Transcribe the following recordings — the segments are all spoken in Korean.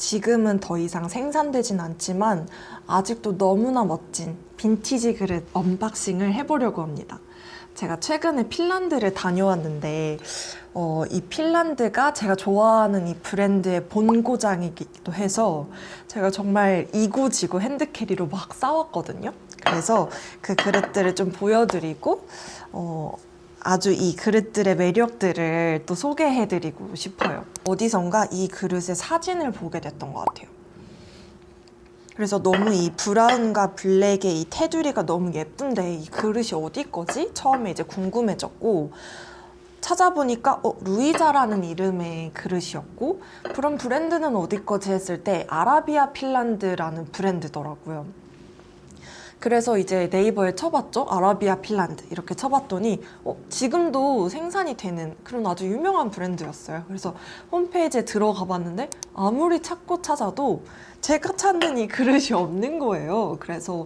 지금은 더 이상 생산되진 않지만 아직도 너무나 멋진 빈티지 그릇 언박싱을 해보려고 합니다. 제가 최근에 핀란드를 다녀왔는데 이 핀란드가 제가 좋아하는 이 브랜드의 본고장이기도 해서 제가 정말 이고지고 핸드캐리로 막 싸웠거든요. 그래서 그 그릇들을 좀 보여드리고 아주 이 그릇들의 매력들을 또 소개해드리고 싶어요. 어디선가 이 그릇의 사진을 보게 됐던 것 같아요. 그래서 너무 이 브라운과 블랙의 이 테두리가 너무 예쁜데 이 그릇이 어디 거지? 처음에 이제 궁금해졌고 찾아보니까 루이자라는 이름의 그릇이었고 그럼 브랜드는 어디 거지 했을 때 아라비아 핀란드라는 브랜드더라고요. 그래서 이제 네이버에 쳐봤죠. 아라비아 핀란드 이렇게 쳐봤더니 지금도 생산이 되는 그런 아주 유명한 브랜드였어요. 그래서 홈페이지에 들어가 봤는데 아무리 찾고 찾아도 제가 찾는 이 그릇이 없는 거예요. 그래서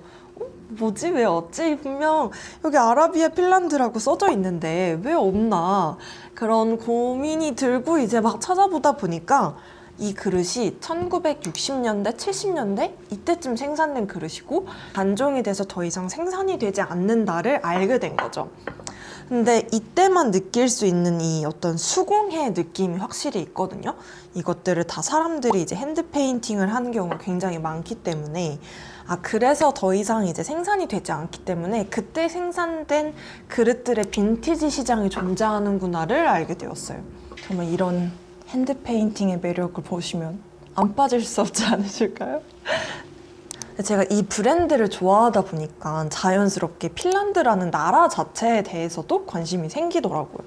뭐지? 왜 없지? 분명 여기 아라비아 핀란드라고 써져 있는데 왜 없나? 그런 고민이 들고 이제 막 찾아보다 보니까 이 그릇이 1960년대, 70년대 이때쯤 생산된 그릇이고 단종이 돼서 더 이상 생산이 되지 않는다를 알게 된 거죠. 근데 이때만 느낄 수 있는 이 어떤 수공예 느낌이 확실히 있거든요. 이것들을 다 사람들이 이제 핸드 페인팅을 하는 경우가 굉장히 많기 때문에 그래서 더 이상 이제 생산이 되지 않기 때문에 그때 생산된 그릇들의 빈티지 시장이 존재하는구나를 알게 되었어요. 정말 이런 핸드 페인팅의 매력을 보시면 안 빠질 수 없지 않으실까요? 제가 이 브랜드를 좋아하다 보니까 자연스럽게 핀란드라는 나라 자체에 대해서도 관심이 생기더라고요.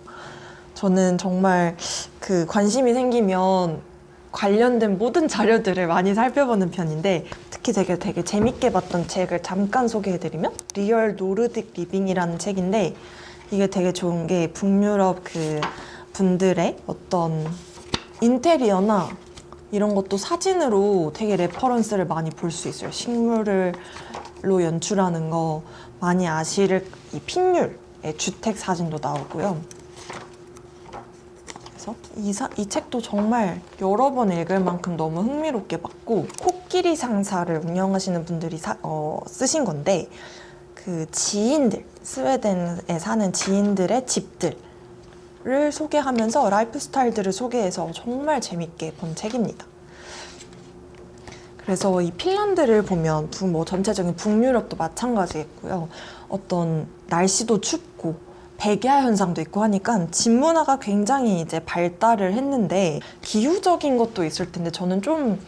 저는 정말 그 관심이 생기면 관련된 모든 자료들을 많이 살펴보는 편인데 특히 되게 재밌게 봤던 책을 잠깐 소개해드리면 리얼 노르딕 리빙이라는 책인데 이게 되게 좋은 게 북유럽 그 분들의 어떤 인테리어나 이런 것도 사진으로 되게 레퍼런스를 많이 볼 수 있어요. 식물로 연출하는 거 많이 아실 이 핀율의 주택 사진도 나오고요. 그래서 이 책도 정말 여러 번 읽을 만큼 너무 흥미롭게 봤고 코끼리 상사를 운영하시는 분들이 쓰신 건데 그 지인들, 스웨덴에 사는 지인들의 집들 를 소개하면서 라이프 스타일들을 소개해서 정말 재밌게 본 책입니다. 그래서 이 핀란드를 보면 뭐 전체적인 북유럽도 마찬가지겠고요. 어떤 날씨도 춥고 백야 현상도 있고 하니까 집 문화가 굉장히 이제 발달을 했는데 기후적인 것도 있을 텐데 저는 좀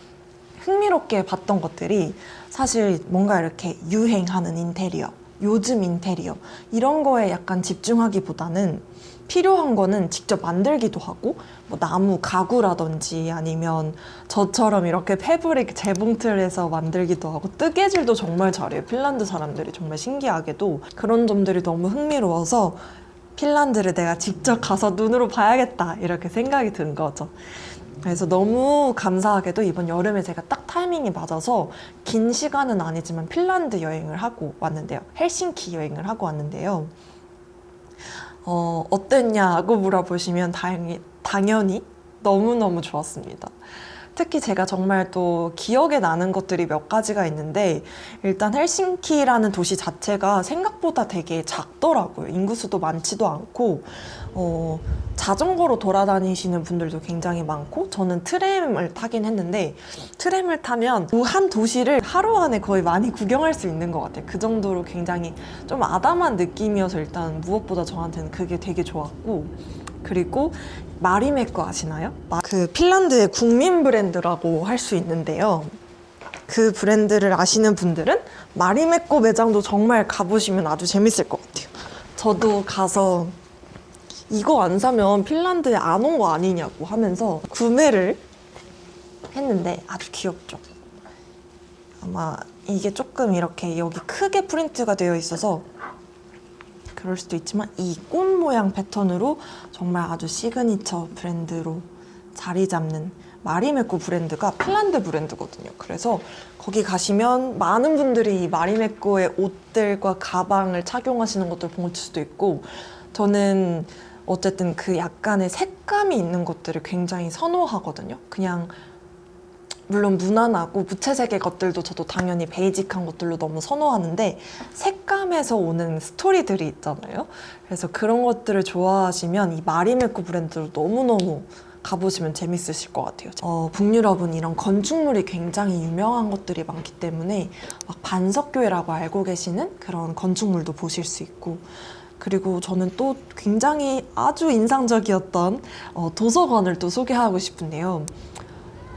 흥미롭게 봤던 것들이 사실 뭔가 이렇게 유행하는 인테리어, 요즘 인테리어 이런 거에 약간 집중하기보다는 필요한 거는 직접 만들기도 하고 뭐 나무 가구라든지 아니면 저처럼 이렇게 패브릭 재봉틀 해서 만들기도 하고 뜨개질도 정말 잘해요. 핀란드 사람들이 정말 신기하게도 그런 점들이 너무 흥미로워서 핀란드를 내가 직접 가서 눈으로 봐야겠다 이렇게 생각이 든 거죠. 그래서 너무 감사하게도 이번 여름에 제가 딱 타이밍이 맞아서 긴 시간은 아니지만 핀란드 여행을 하고 왔는데요. 헬싱키 여행을 하고 왔는데요. 어땠냐고 물어보시면 당연히 너무너무 좋았습니다. 특히 제가 정말 또 기억에 나는 것들이 몇 가지가 있는데 일단 헬싱키라는 도시 자체가 생각보다 되게 작더라고요. 인구수도 많지도 않고 자전거로 돌아다니시는 분들도 굉장히 많고 저는 트램을 타긴 했는데 트램을 타면 한 도시를 하루 안에 거의 많이 구경할 수 있는 것 같아요. 그 정도로 굉장히 좀 아담한 느낌이어서 일단 무엇보다 저한테는 그게 되게 좋았고 그리고 마리메꺼 아시나요? 그 핀란드의 국민 브랜드라고 할 수 있는데요. 그 브랜드를 아시는 분들은 마리메꺼 매장도 정말 가보시면 아주 재밌을 것 같아요. 저도 가서 이거 안 사면 핀란드에 안 온 거 아니냐고 하면서 구매를 했는데 아주 귀엽죠. 아마 이게 조금 이렇게 여기 크게 프린트가 되어 있어서 그럴 수도 있지만 이 꽃 모양 패턴으로 정말 아주 시그니처 브랜드로 자리 잡는 마리메꺼 브랜드가 핀란드 브랜드거든요. 그래서 거기 가시면 많은 분들이 이 마리메꺼의 옷들과 가방을 착용하시는 것들 볼 수도 있고 저는 어쨌든 그 약간의 색감이 있는 것들을 굉장히 선호하거든요. 그냥 물론 무난하고 무채색의 것들도 저도 당연히 베이직한 것들로 너무 선호하는데 색감에서 오는 스토리들이 있잖아요. 그래서 그런 것들을 좋아하시면 이 마리메코 브랜드로 너무너무 가보시면 재밌으실 것 같아요. 북유럽은 이런 건축물이 굉장히 유명한 것들이 많기 때문에 막 반석교회라고 알고 계시는 그런 건축물도 보실 수 있고, 그리고 저는 또 굉장히 아주 인상적이었던 도서관을 또 소개하고 싶은데요.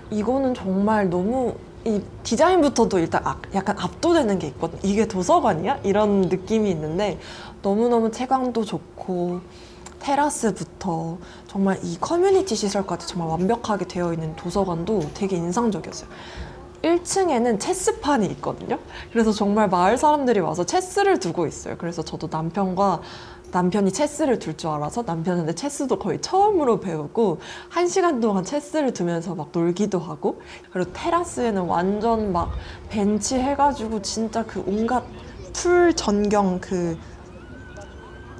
이거는 정말 너무 이 디자인부터도 일단 약간 압도되는 게 있거든요. 이게 도서관이야? 이런 느낌이 있는데 너무너무 채광도 좋고 테라스부터 정말 이 커뮤니티 시설까지 정말 완벽하게 되어 있는 도서관도 되게 인상적이었어요. 1층에는 체스판이 있거든요. 그래서 정말 마을 사람들이 와서 체스를 두고 있어요. 그래서 저도 남편이 체스를 둘 줄 알아서 남편한테 체스도 거의 처음으로 배우고 1시간 동안 체스를 두면서 막 놀기도 하고, 그리고 테라스에는 완전 막 벤치 해가지고 진짜 그 온갖 풀 전경 그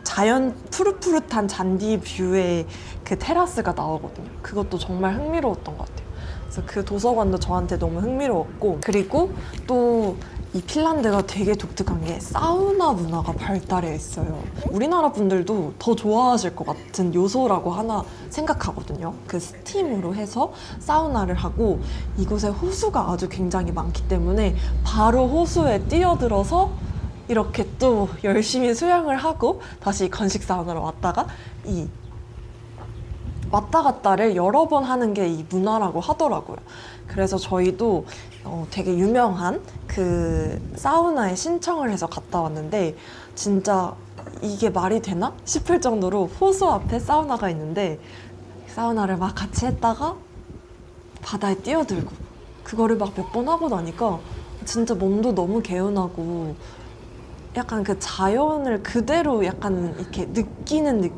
자연 푸릇푸릇한 잔디 뷰의 그 테라스가 나오거든요. 그것도 정말 흥미로웠던 것 같아요. 그래서 그 도서관도 저한테 너무 흥미로웠고, 그리고 또 이 핀란드가 되게 독특한 게 사우나 문화가 발달해 있어요. 우리나라 분들도 더 좋아하실 것 같은 요소라고 하나 생각하거든요. 그 스팀으로 해서 사우나를 하고, 이곳에 호수가 아주 굉장히 많기 때문에 바로 호수에 뛰어들어서 이렇게 또 열심히 수영을 하고 다시 건식 사우나로 왔다가 이 왔다 갔다를 여러 번 하는 게 이 문화라고 하더라고요. 그래서 저희도 되게 유명한 그 사우나에 신청을 해서 갔다 왔는데 진짜 이게 말이 되나 싶을 정도로 호수 앞에 사우나가 있는데 사우나를 막 같이 했다가 바다에 뛰어들고 그거를 막 몇 번 하고 나니까 진짜 몸도 너무 개운하고 약간 그 자연을 그대로 약간 이렇게 느끼는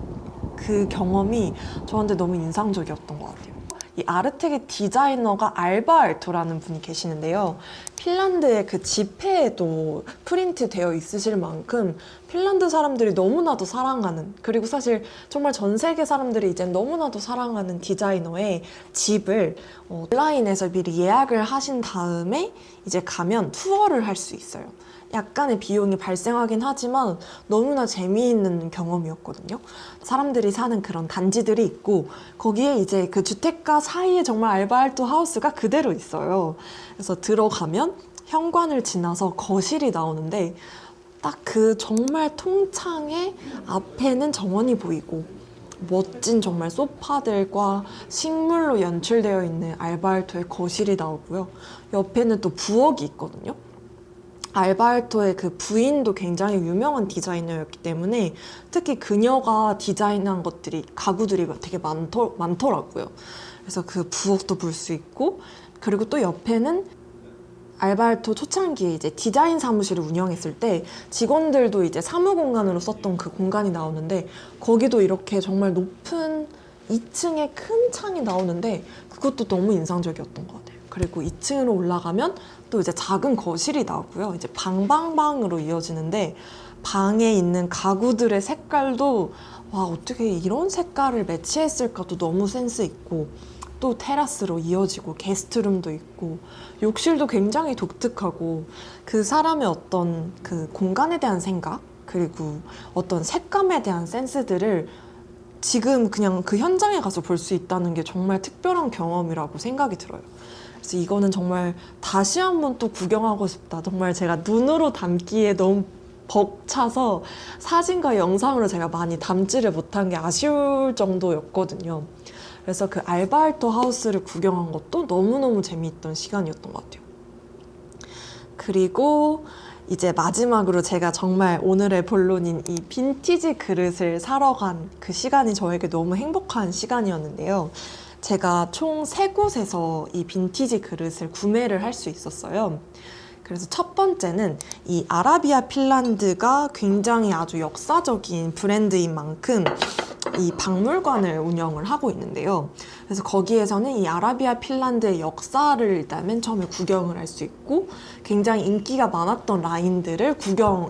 그 경험이 저한테 너무 인상적이었던 것 같아요. 이 아르텍의 디자이너가 알바 알토라는 분이 계시는데요. 핀란드의 그 지폐에도 프린트 되어 있으실 만큼 핀란드 사람들이 너무나도 사랑하는, 그리고 사실 정말 전 세계 사람들이 이제 너무나도 사랑하는 디자이너의 집을 온라인에서 미리 예약을 하신 다음에 이제 가면 투어를 할 수 있어요. 약간의 비용이 발생하긴 하지만 너무나 재미있는 경험이었거든요. 사람들이 사는 그런 단지들이 있고 거기에 이제 그 주택가 사이에 정말 알바알토 하우스가 그대로 있어요. 그래서 들어가면 현관을 지나서 거실이 나오는데 딱 그 정말 통창의 앞에는 정원이 보이고 멋진 정말 소파들과 식물로 연출되어 있는 알바알토의 거실이 나오고요. 옆에는 또 부엌이 있거든요. 알바알토의 그 부인도 굉장히 유명한 디자이너였기 때문에 특히 그녀가 디자인한 것들이 가구들이 되게 많더라고요. 그래서 그 부엌도 볼 수 있고, 그리고 또 옆에는 알바알토 초창기에 이제 디자인 사무실을 운영했을 때 직원들도 이제 사무 공간으로 썼던 그 공간이 나오는데 거기도 이렇게 정말 높은 2층에 큰 창이 나오는데 그것도 너무 인상적이었던 것 같아요. 그리고 2층으로 올라가면 또 이제 작은 거실이 나오고요. 이제 방으로 이어지는데 방에 있는 가구들의 색깔도 와, 어떻게 이런 색깔을 매치했을까도 너무 센스 있고, 또 테라스로 이어지고 게스트룸도 있고 욕실도 굉장히 독특하고 그 사람의 어떤 그 공간에 대한 생각 그리고 어떤 색감에 대한 센스들을 지금 그냥 그 현장에 가서 볼 수 있다는 게 정말 특별한 경험이라고 생각이 들어요. 그래서 이거는 정말 다시 한번 또 구경하고 싶다. 정말 제가 눈으로 담기에 너무 벅차서 사진과 영상으로 제가 많이 담지를 못한 게 아쉬울 정도였거든요. 그래서 그 알바알토 하우스를 구경한 것도 너무너무 재미있던 시간이었던 것 같아요. 그리고 이제 마지막으로 제가 정말 오늘의 본론인 이 빈티지 그릇을 사러 간 그 시간이 저에게 너무 행복한 시간이었는데요. 제가 총 3곳에서 이 빈티지 그릇을 구매를 할 수 있었어요. 그래서 첫 번째는 이 아라비아 핀란드가 굉장히 아주 역사적인 브랜드인 만큼 이 박물관을 운영을 하고 있는데요. 그래서 거기에서는 이 아라비아 핀란드의 역사를 일단 맨 처음에 구경을 할 수 있고, 굉장히 인기가 많았던 라인들을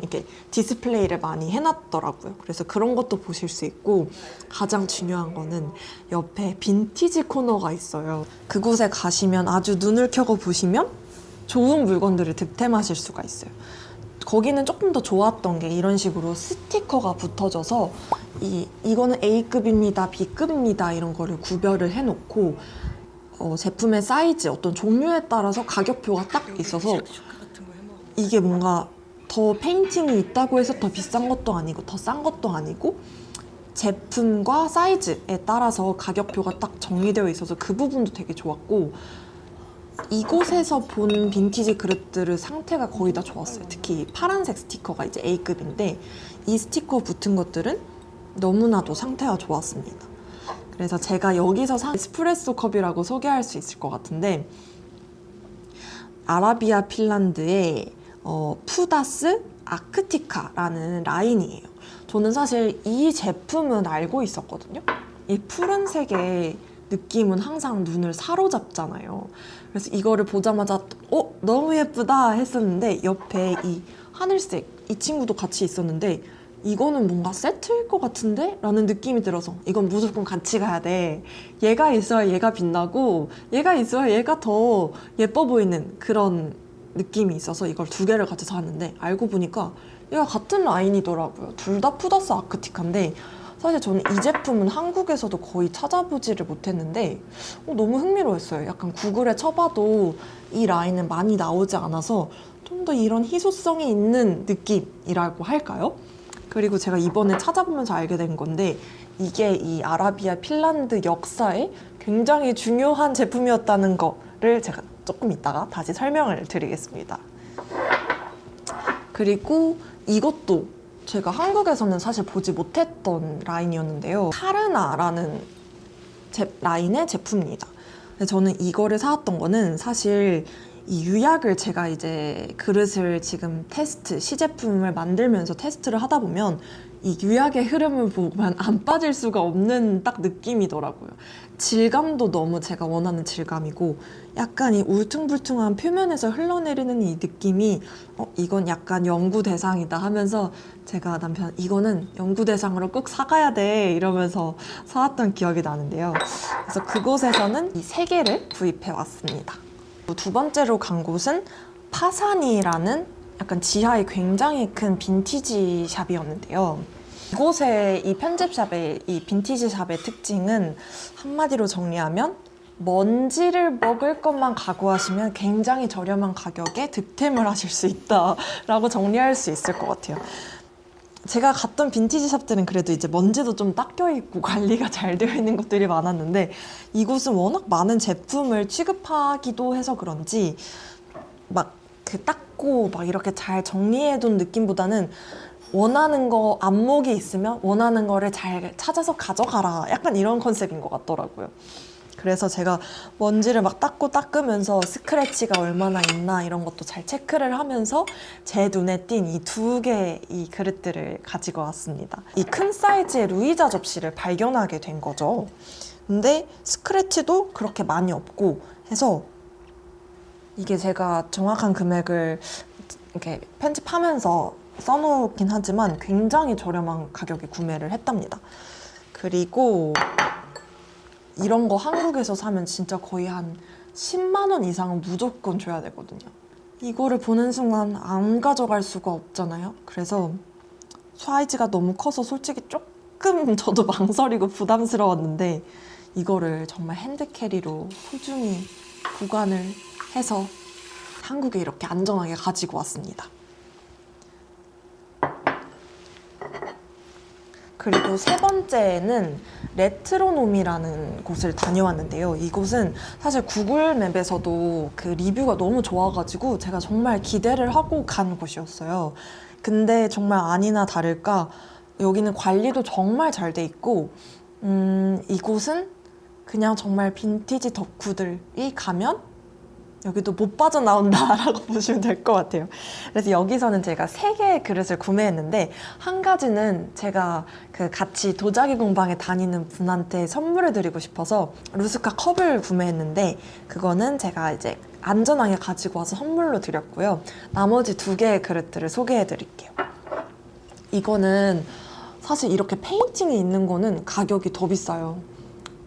이렇게 디스플레이를 많이 해놨더라고요. 그래서 그런 것도 보실 수 있고, 가장 중요한 거는 옆에 빈티지 코너가 있어요. 그곳에 가시면 아주 눈을 켜고 보시면 좋은 물건들을 득템하실 수가 있어요. 거기는 조금 더 좋았던 게 이런 식으로 스티커가 붙어져서 이거는 A급입니다, B급입니다 이런 거를 구별을 해놓고 제품의 사이즈, 어떤 종류에 따라서 가격표가 딱 있어서 이게 뭔가 더 페인팅이 있다고 해서 더 비싼 것도 아니고 더 싼 것도 아니고 제품과 사이즈에 따라서 가격표가 딱 정리되어 있어서 그 부분도 되게 좋았고, 이곳에서 본 빈티지 그릇들의 상태가 거의 다 좋았어요. 특히 파란색 스티커가 이제 A급인데 이 스티커 붙은 것들은 너무나도 상태가 좋았습니다. 그래서 제가 여기서 산 에스프레소 컵이라고 소개할 수 있을 것 같은데, 아라비아 핀란드의 푸다스 아크티카라는 라인이에요. 저는 사실 이 제품은 알고 있었거든요. 이 푸른색의 느낌은 항상 눈을 사로잡잖아요. 그래서 이거를 보자마자 너무 예쁘다 했었는데, 옆에 이 하늘색 이 친구도 같이 있었는데 이거는 뭔가 세트일 것 같은데? 라는 느낌이 들어서 이건 무조건 같이 가야 돼. 얘가 있어야 얘가 빛나고 얘가 있어야 얘가 더 예뻐 보이는 그런 느낌이 있어서 이걸 두 개를 같이 샀는데, 알고 보니까 얘가 같은 라인이더라고요. 둘 다 푸더스 아크티카인데, 사실 저는 이 제품은 한국에서도 거의 찾아보지를 못했는데 너무 흥미로웠어요. 약간 구글에 쳐봐도 이 라인은 많이 나오지 않아서 좀 더 이런 희소성이 있는 느낌이라고 할까요? 그리고 제가 이번에 찾아보면서 알게 된 건데, 이게 이 아라비아 핀란드 역사에 굉장히 중요한 제품이었다는 거를 제가 조금 이따가 다시 설명을 드리겠습니다. 그리고 이것도 제가 한국에서는 사실 보지 못했던 라인이었는데요. 카르나라는 라인의 제품입니다. 저는 이거를 사왔던 거는 사실 이 유약을 제가 이제 그릇을 지금 시제품을 만들면서 테스트를 하다 보면 이 유약의 흐름을 보면 안 빠질 수가 없는 딱 느낌이더라고요. 질감도 너무 제가 원하는 질감이고, 약간 이 울퉁불퉁한 표면에서 흘러내리는 이 느낌이 이건 약간 연구 대상이다 하면서 제가 남편 이거는 연구 대상으로 꼭 사가야 돼 이러면서 사왔던 기억이 나는데요. 그래서 그곳에서는 이 세 개를 구입해 왔습니다. 두 번째로 간 곳은 파사니라는 약간 지하에 굉장히 큰 빈티지 샵이었는데요. 이곳의 이 편집샵의 이 빈티지 샵의 특징은 한마디로 정리하면 먼지를 먹을 것만 각오하시면 굉장히 저렴한 가격에 득템을 하실 수 있다라고 정리할 수 있을 것 같아요. 제가 갔던 빈티지 샵들은 그래도 이제 먼지도 좀 닦여 있고 관리가 잘 되어 있는 것들이 많았는데, 이곳은 워낙 많은 제품을 취급하기도 해서 그런지 막 그 닦고 막 이렇게 잘 정리해둔 느낌보다는 원하는 거 안목이 있으면 원하는 거를 잘 찾아서 가져가라, 약간 이런 컨셉인 것 같더라고요. 그래서 제가 먼지를 막 닦으면서 스크래치가 얼마나 있나 이런 것도 잘 체크를 하면서 제 눈에 띈 이 두 개의 이 그릇들을 가지고 왔습니다. 이 큰 사이즈의 루이자 접시를 발견하게 된 거죠. 근데 스크래치도 그렇게 많이 없고 해서 이게 제가 정확한 금액을 이렇게 편집하면서 써놓긴 하지만 굉장히 저렴한 가격에 구매를 했답니다. 그리고 이런 거 한국에서 사면 진짜 거의 한 10만 원 이상은 무조건 줘야 되거든요. 이거를 보는 순간 안 가져갈 수가 없잖아요. 그래서 사이즈가 너무 커서 솔직히 조금 저도 망설이고 부담스러웠는데, 이거를 정말 핸드캐리로 소중히 보관을 해서 한국에 이렇게 안전하게 가지고 왔습니다. 그리고 세 번째는 레트로놈이라는 곳을 다녀왔는데요. 이곳은 사실 구글 맵에서도 그 리뷰가 너무 좋아가지고 제가 정말 기대를 하고 간 곳이었어요. 근데 정말 아니나 다를까 여기는 관리도 정말 잘 돼 있고, 이곳은 그냥 정말 빈티지 덕후들이 가면 여기도 못 빠져나온다라고 보시면 될 것 같아요. 그래서 여기서는 제가 3개의 그릇을 구매했는데, 한 가지는 제가 그 같이 도자기 공방에 다니는 분한테 선물을 드리고 싶어서 루스카 컵을 구매했는데, 그거는 제가 이제 안전하게 가지고 와서 선물로 드렸고요. 나머지 2개의 그릇들을 소개해 드릴게요. 이거는 사실 이렇게 페인팅이 있는 거는 가격이 더 비싸요.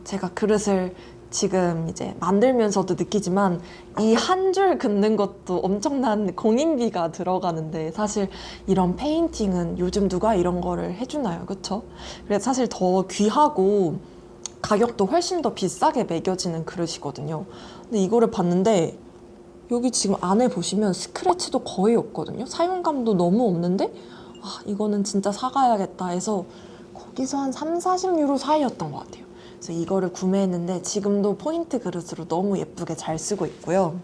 제가 그릇을 지금 이제 만들면서도 느끼지만 이 한 줄 긋는 것도 엄청난 공인비가 들어가는데, 사실 이런 페인팅은 요즘 누가 이런 거를 해주나요? 그쵸? 그래서 사실 더 귀하고 가격도 훨씬 더 비싸게 매겨지는 그릇이거든요. 근데 이거를 봤는데 여기 지금 안에 보시면 스크래치도 거의 없거든요. 사용감도 너무 없는데 이거는 진짜 사가야겠다 해서 거기서 한 3, 40유로 사이였던 것 같아요. 그래서 이거를 구매했는데 지금도 포인트 그릇으로 너무 예쁘게 잘 쓰고 있고요.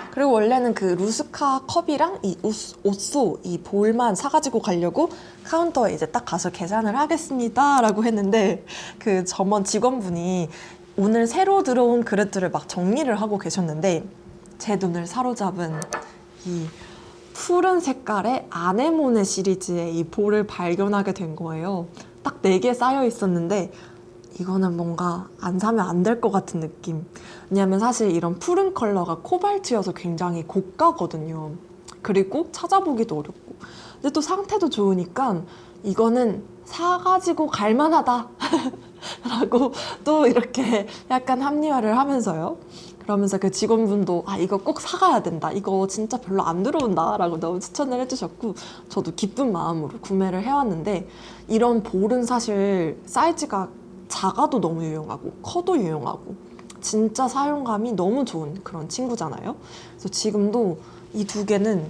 그리고 원래는 그 루스카 컵이랑 이 옷소 이 볼만 사가지고 가려고 카운터에 이제 딱 가서 계산을 하겠습니다 라고 했는데, 그 점원 직원분이 오늘 새로 들어온 그릇들을 막 정리를 하고 계셨는데, 제 눈을 사로잡은 이 푸른 색깔의 아네모네 시리즈의 이 볼을 발견하게 된 거예요. 딱 4개 쌓여 있었는데 이거는 뭔가 안 사면 안 될 것 같은 느낌. 왜냐면 사실 이런 푸른 컬러가 코발트여서 굉장히 고가거든요. 그리고 찾아보기도 어렵고. 근데 또 상태도 좋으니까 이거는 사가지고 갈만하다 라고 또 이렇게 약간 합리화를 하면서요. 그러면서 그 직원분도 이거 꼭 사가야 된다, 이거 진짜 별로 안 들어온다 라고 너무 추천을 해주셨고, 저도 기쁜 마음으로 구매를 해왔는데, 이런 볼은 사실 사이즈가 작아도 너무 유용하고 커도 유용하고 진짜 사용감이 너무 좋은 그런 친구잖아요. 그래서 지금도 이 2개는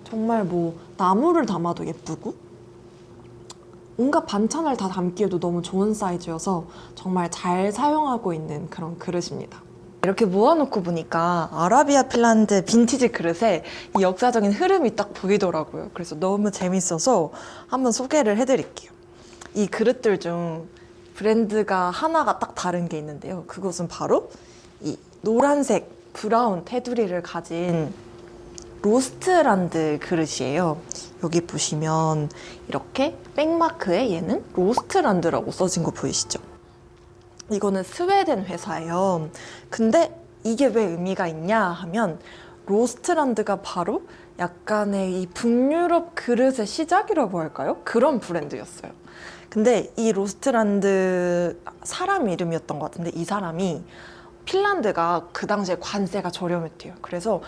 정말 뭐 나무를 담아도 예쁘고 온갖 반찬을 다 담기에도 너무 좋은 사이즈여서 정말 잘 사용하고 있는 그런 그릇입니다. 이렇게 모아놓고 보니까 아라비아 핀란드 빈티지 그릇에 이 역사적인 흐름이 딱 보이더라고요. 그래서 너무 재밌어서 한번 소개를 해드릴게요. 이 그릇들 중 브랜드가 하나가 딱 다른 게 있는데요. 그것은 바로 이 노란색 브라운 테두리를 가진 로스트란드 그릇이에요. 여기 보시면 이렇게 백마크에 얘는 로스트란드라고 써진 거 보이시죠? 이거는 스웨덴 회사예요. 근데 이게 왜 의미가 있냐 하면, 로스트란드가 바로 약간의 이 북유럽 그릇의 시작이라고 할까요? 그런 브랜드였어요. 근데 이 로스트란드 사람 이름이었던 것 같은데, 이 사람이 핀란드가 그 당시에 관세가 저렴했대요. 그래서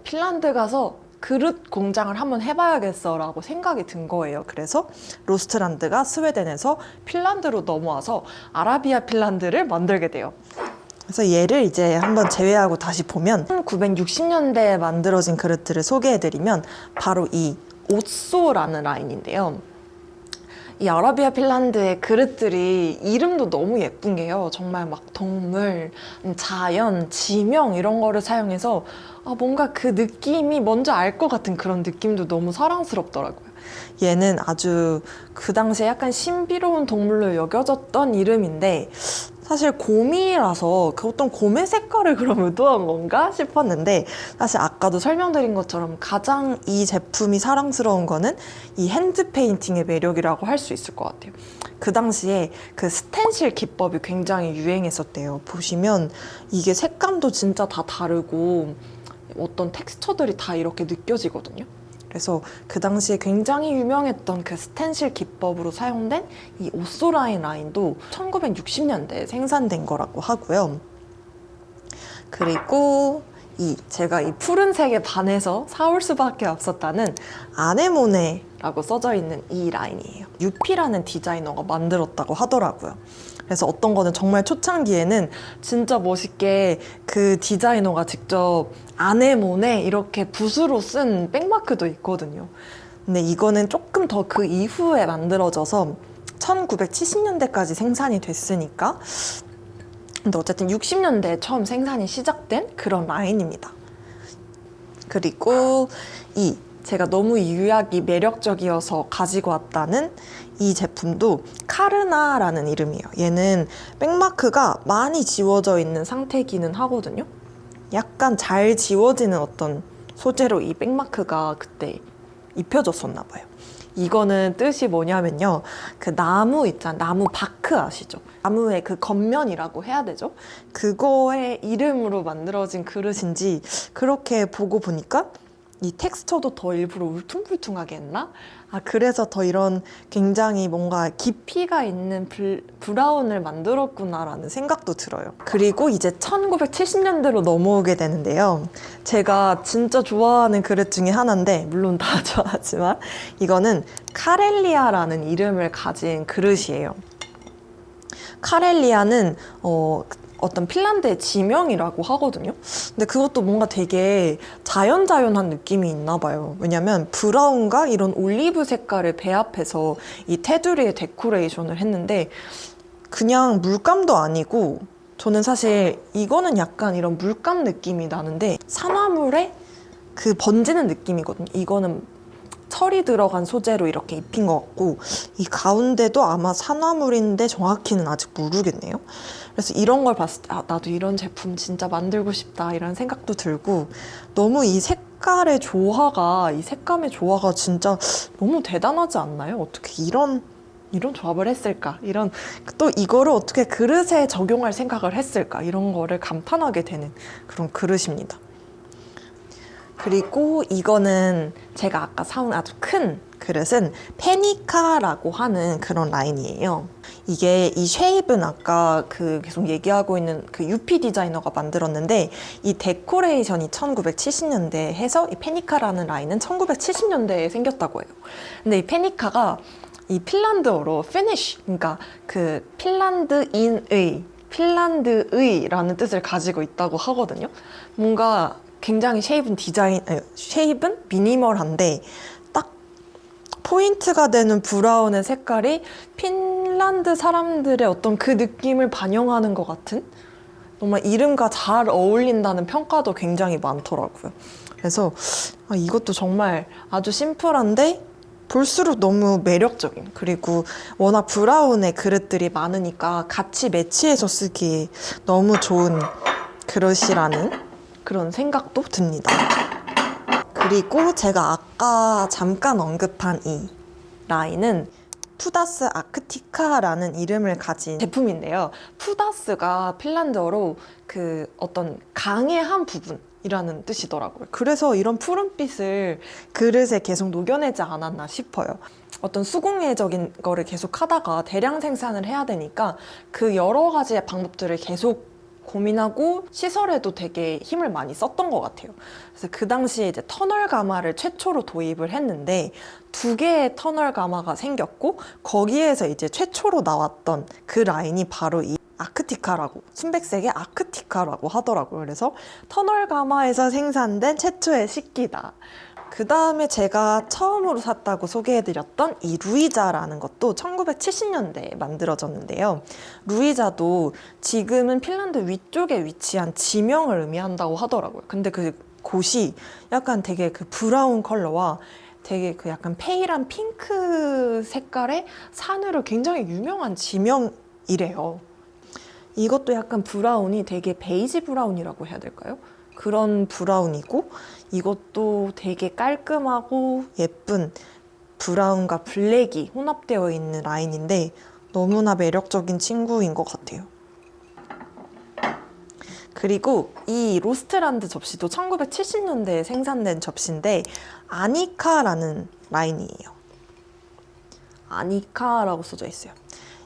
핀란드 가서 그릇 공장을 한번 해봐야겠어 라고 생각이 든 거예요. 그래서 로스트란드가 스웨덴에서 핀란드로 넘어와서 아라비아 핀란드를 만들게 돼요. 그래서 얘를 이제 한번 제외하고 다시 보면 1960년대에 만들어진 그릇들을 소개해드리면 바로 이 옷소라는 라인인데요. 이 아라비아 핀란드의 그릇들이 이름도 너무 예쁜 게요. 정말 막 동물, 자연, 지명 이런 거를 사용해서 뭔가 그 느낌이 먼저 알 것 같은 그런 느낌도 너무 사랑스럽더라고요. 얘는 아주 그 당시에 약간 신비로운 동물로 여겨졌던 이름인데, 사실 곰이라서 그 어떤 곰의 색깔을 그럼 의도한 건가 싶었는데, 사실 아까도 설명드린 것처럼 가장 이 제품이 사랑스러운 거는 이 핸드 페인팅의 매력이라고 할 수 있을 것 같아요. 그 당시에 그 스텐실 기법이 굉장히 유행했었대요. 보시면 이게 색감도 진짜 다 다르고 어떤 텍스처들이 다 이렇게 느껴지거든요. 그래서 그 당시에 굉장히 유명했던 그 스텐실 기법으로 사용된 이 옷소라인 라인도 1960년대에 생산된 거라고 하고요. 그리고 제가 이 푸른색에 반해서 사올 수밖에 없었다는 아네모네라고 써져 있는 이 라인이에요. 유피라는 디자이너가 만들었다고 하더라고요. 그래서 어떤 거는 정말 초창기에는 진짜 멋있게 그 디자이너가 직접 아네모네 이렇게 붓으로 쓴 백마크도 있거든요. 근데 이거는 조금 더 그 이후에 만들어져서 1970년대까지 생산이 됐으니까, 근데 어쨌든 60년대에 처음 생산이 시작된 그런 라인입니다. 그리고 제가 너무 이 유약이 매력적이어서 가지고 왔다는 이 제품도 카르나라는 이름이에요. 얘는 백마크가 많이 지워져 있는 상태기는 하거든요. 약간 잘 지워지는 어떤 소재로 이 백마크가 그때 입혀졌었나 봐요. 이거는 뜻이 뭐냐면요. 그 나무 있잖아요. 나무 바크 아시죠? 나무의 그 겉면이라고 해야 되죠? 그거의 이름으로 만들어진 그릇인지 그렇게 보고 보니까 이 텍스처도 더 일부러 울퉁불퉁하게 했나? 그래서 더 이런 굉장히 뭔가 깊이가 있는 브라운을 만들었구나라는 생각도 들어요. 그리고 이제 1970년대로 넘어오게 되는데요. 제가 진짜 좋아하는 그릇 중에 하나인데, 물론 다 좋아하지만, 이거는 카렐리아라는 이름을 가진 그릇이에요. 카렐리아는 어떤 핀란드의 지명이라고 하거든요. 근데 그것도 뭔가 되게 자연자연한 느낌이 있나 봐요. 왜냐면 브라운과 이런 올리브 색깔을 배합해서 이 테두리에 데코레이션을 했는데 그냥 물감도 아니고 저는 사실 이거는 약간 이런 물감 느낌이 나는데 산화물에 그 번지는 느낌이거든요. 이거는 철이 들어간 소재로 이렇게 입힌 것 같고 이 가운데도 아마 산화물인데 정확히는 아직 모르겠네요. 그래서 이런 걸 봤을 때 나도 이런 제품 진짜 만들고 싶다 이런 생각도 들고 너무 이 색감의 조화가 진짜 너무 대단하지 않나요? 어떻게 이런 조합을 했을까? 또 이거를 어떻게 그릇에 적용할 생각을 했을까? 이런 거를 감탄하게 되는 그런 그릇입니다. 그리고 이거는 제가 아까 사온 아주 큰 그릇은 페니카라고 하는 그런 라인이에요. 이게 이 쉐입은 아까 계속 얘기하고 있는 그 유피 디자이너가 만들었는데 이 데코레이션이 1970년대에 해서 이 페니카라는 라인은 1970년대에 생겼다고 해요. 근데 이 페니카가 이 핀란드어로 finish, 그러니까 그 핀란드의라는 뜻을 가지고 있다고 하거든요. 뭔가 굉장히 쉐입은 미니멀한데 딱 포인트가 되는 브라운의 색깔이 핀란드 사람들의 어떤 그 느낌을 반영하는 것 같은 정말 이름과 잘 어울린다는 평가도 굉장히 많더라고요. 그래서 이것도 정말 아주 심플한데 볼수록 너무 매력적인, 그리고 워낙 브라운의 그릇들이 많으니까 같이 매치해서 쓰기 너무 좋은 그릇이라는 그런 생각도 듭니다. 그리고 제가 아까 잠깐 언급한 이 라인은 푸다스 아크티카라는 이름을 가진 제품인데요. 푸다스가 핀란드어로 그 어떤 강의 한 부분이라는 뜻이더라고요. 그래서 이런 푸른빛을 그릇에 계속 녹여내지 않았나 싶어요. 어떤 수공예적인 거를 계속 하다가 대량 생산을 해야 되니까 그 여러 가지의 방법들을 계속 고민하고 시설에도 되게 힘을 많이 썼던 것 같아요. 그래서 그 당시에 이제 터널 가마를 최초로 도입을 했는데 2개의 터널 가마가 생겼고 거기에서 이제 최초로 나왔던 그 라인이 바로 이 아크티카라고, 순백색의 아크티카라고 하더라고요. 그래서 터널 가마에서 생산된 최초의 식기다. 그 다음에 제가 처음으로 샀다고 소개해드렸던 이 루이자라는 것도 1970년대에 만들어졌는데요. 루이자도 지금은 핀란드 위쪽에 위치한 지명을 의미한다고 하더라고요. 근데 그 곳이 약간 되게 그 브라운 컬러와 되게 그 약간 페일한 핑크 색깔의 산으로 굉장히 유명한 지명이래요. 이것도 약간 브라운이 되게 베이지 브라운이라고 해야 될까요? 그런 브라운이고 이것도 되게 깔끔하고 예쁜 브라운과 블랙이 혼합되어 있는 라인인데 너무나 매력적인 친구인 것 같아요. 그리고 이 로스트란드 접시도 1970년대에 생산된 접시인데 아니카라는 라인이에요. 아니카라고 써져 있어요.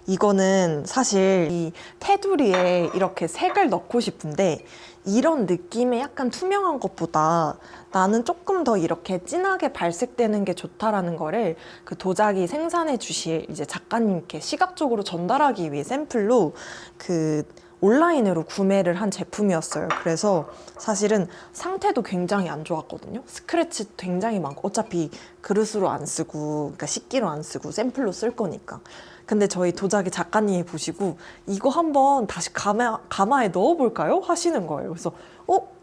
이거는 사실 이 테두리에 이렇게 색을 넣고 싶은데 이런 느낌의 약간 투명한 것보다 나는 조금 더 이렇게 진하게 발색되는 게 좋다라는 거를 그 도자기 생산해 주실 이제 작가님께 시각적으로 전달하기 위해 샘플로 그 온라인으로 구매를 한 제품이었어요. 그래서 사실은 상태도 굉장히 안 좋았거든요. 스크래치 굉장히 많고 어차피 그릇으로 안 쓰고 그러니까 식기로 안 쓰고 샘플로 쓸 거니까. 근데 저희 도자기 작가님이 보시고 이거 한번 다시 가마에 넣어볼까요? 하시는 거예요. 그래서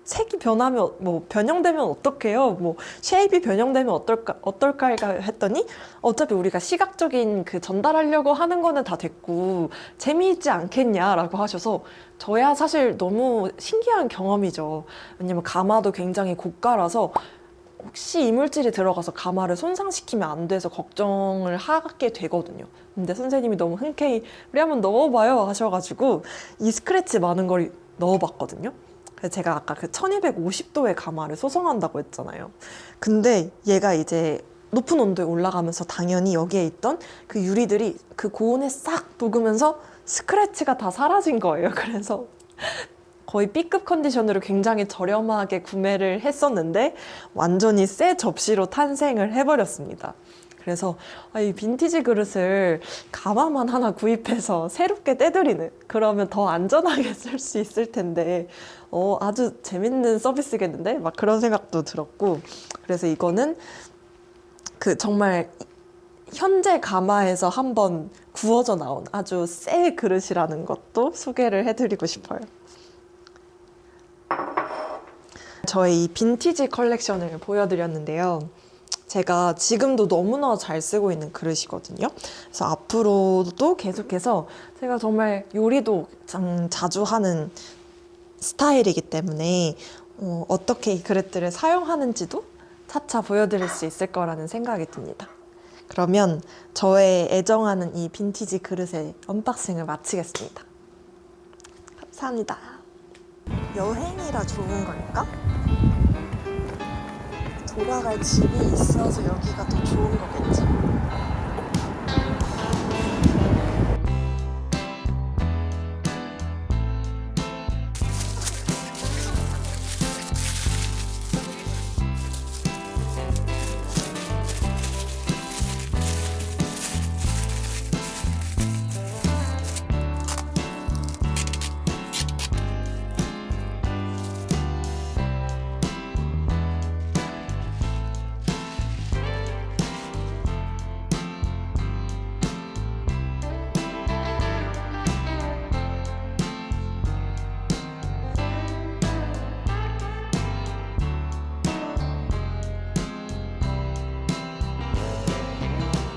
색이 변하면 뭐 변형되면 어떡해요? 뭐 쉐입이 변형되면 어떨까 했더니 어차피 우리가 시각적인 그 전달하려고 하는 거는 다 됐고 재미있지 않겠냐라고 하셔서 저야 사실 너무 신기한 경험이죠. 왜냐면 가마도 굉장히 고가라서 혹시 이물질이 들어가서 가마를 손상시키면 안 돼서 걱정을 하게 되거든요. 근데 선생님이 너무 흔쾌히 우리 한번 넣어봐요 하셔가지고 이 스크래치 많은 걸 넣어봤거든요. 그래서 제가 아까 그 1250도의 가마를 소성한다고 했잖아요. 근데 얘가 이제 높은 온도에 올라가면서 당연히 여기에 있던 그 유리들이 그 고온에 싹 녹으면서 스크래치가 다 사라진 거예요. 그래서 거의 B급 컨디션으로 굉장히 저렴하게 구매를 했었는데 완전히 새 접시로 탄생을 해버렸습니다. 그래서 이 빈티지 그릇을 가마만 하나 구입해서 새롭게 떼드리는, 그러면 더 안전하게 쓸 수 있을 텐데 아주 재밌는 서비스겠는데? 막 그런 생각도 들었고, 그래서 이거는 그 정말 현재 가마에서 한번 구워져 나온 아주 새 그릇이라는 것도 소개를 해드리고 싶어요. 저의 이 빈티지 컬렉션을 보여드렸는데요. 제가 지금도 너무나 잘 쓰고 있는 그릇이거든요. 그래서 앞으로도 계속해서 제가 정말 요리도 자주 하는 스타일이기 때문에 어떻게 이 그릇들을 사용하는지도 차차 보여드릴 수 있을 거라는 생각이 듭니다. 그러면 저의 애정하는 이 빈티지 그릇의 언박싱을 마치겠습니다. 감사합니다. 여행이라 좋은 걸까? 돌아갈 집이 있어서 여기가 더 좋은 거겠지?